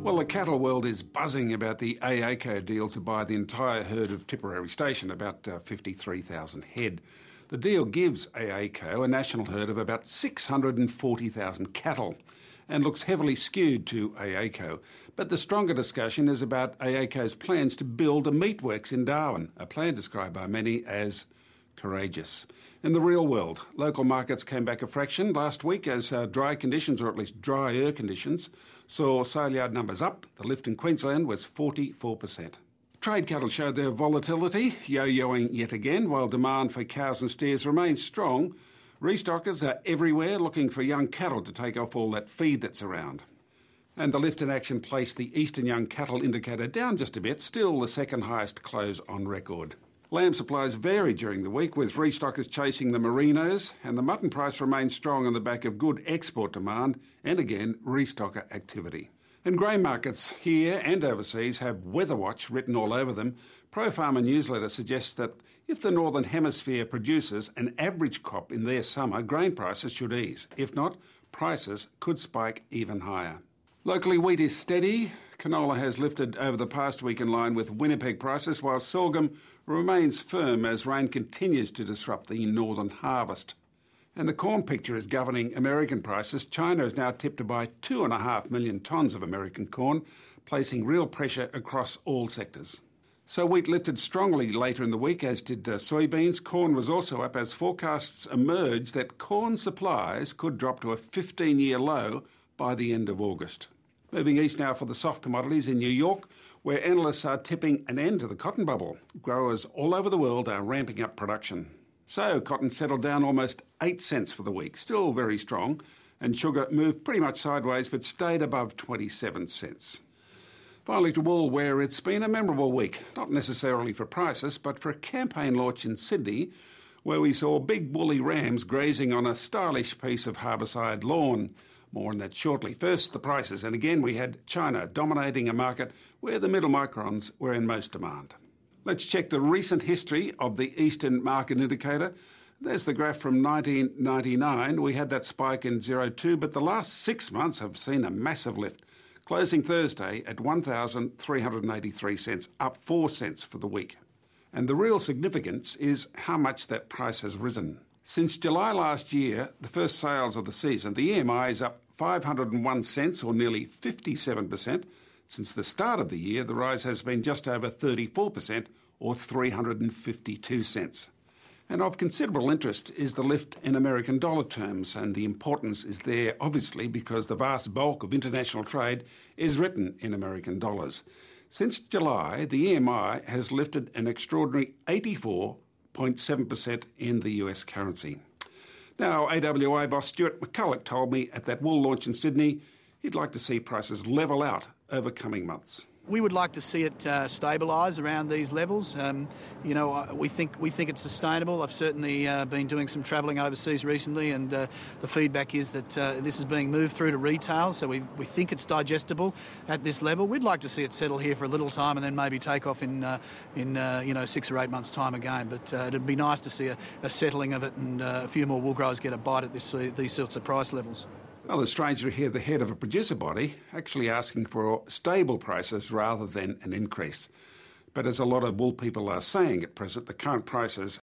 Well, the cattle world is buzzing about the AACO deal to buy the entire herd of Tipperary Station, about 53,000 head. The deal gives AACO a national herd of about 640,000 cattle and looks heavily skewed to AACO. But the stronger discussion is about AACO's plans to build a meatworks in Darwin, a plan described by many as courageous. In the real world, local markets came back a fraction last week as dry conditions, or at least drier conditions, saw sale yard numbers up. The lift in Queensland was 44%. Trade cattle showed their volatility, yo-yoing yet again, while demand for cows and steers remains strong. Restockers are everywhere looking for young cattle to take off all that feed that's around. And the lift in action placed the Eastern Young Cattle Indicator down just a bit, still the second highest close on record. Lamb supplies varied during the week, with restockers chasing the merinos, and the mutton price remained strong on the back of good export demand and, again, restocker activity. And grain markets here and overseas have Weather Watch written all over them. Pro Farmer newsletter suggests that if the Northern Hemisphere produces an average crop in their summer, grain prices should ease. If not, prices could spike even higher. Locally, wheat is steady. Canola has lifted over the past week in line with Winnipeg prices, while sorghum remains firm as rain continues to disrupt the northern harvest. And the corn picture is governing American prices. China is now tipped to buy 2.5 million tonnes of American corn, placing real pressure across all sectors. So wheat lifted strongly later in the week, as did soybeans. Corn was also up as forecasts emerged that corn supplies could drop to a 15-year low by the end of August. Moving east now for the soft commodities in New York, where analysts are tipping an end to the cotton bubble. Growers all over the world are ramping up production. So cotton settled down almost 8 cents for the week, still very strong, and sugar moved pretty much sideways but stayed above 27 cents. Finally to wool, where it's been a memorable week, not necessarily for prices, but for a campaign launch in Sydney, where we saw big woolly rams grazing on a stylish piece of harbourside lawn. More on that shortly. First, the prices. And again, we had China dominating a market where the middle microns were in most demand. Let's check the recent history of the Eastern Market Indicator. There's the graph from 1999. We had that spike in 02, but the last 6 months have seen a massive lift, closing Thursday at 1,383 cents, up 4 cents for the week. And the real significance is how much that price has risen. Since July last year, the first sales of the season, the EMI is up 501 cents, or nearly 57%. Since the start of the year, the rise has been just over 34%, or 352 cents. And of considerable interest is the lift in American dollar terms, and the importance is there, obviously, because the vast bulk of international trade is written in American dollars. Since July, the EMI has lifted an extraordinary 84.7% in the US currency. Now, AWA boss Stuart McCulloch told me at that wool launch in Sydney he'd like to see prices level out over coming months. We would like to see it stabilise around these levels. We think it's sustainable. I've certainly been doing some travelling overseas recently, and the feedback is that this is being moved through to retail, so we think it's digestible at this level. We'd like to see it settle here for a little time and then maybe take off in 6 or 8 months' time again. But it'd be nice to see a settling of it and a few more wool growers get a bite at these sorts of price levels. Well, it's strange to hear the head of a producer body actually asking for stable prices rather than an increase. But as a lot of wool people are saying at present, the current prices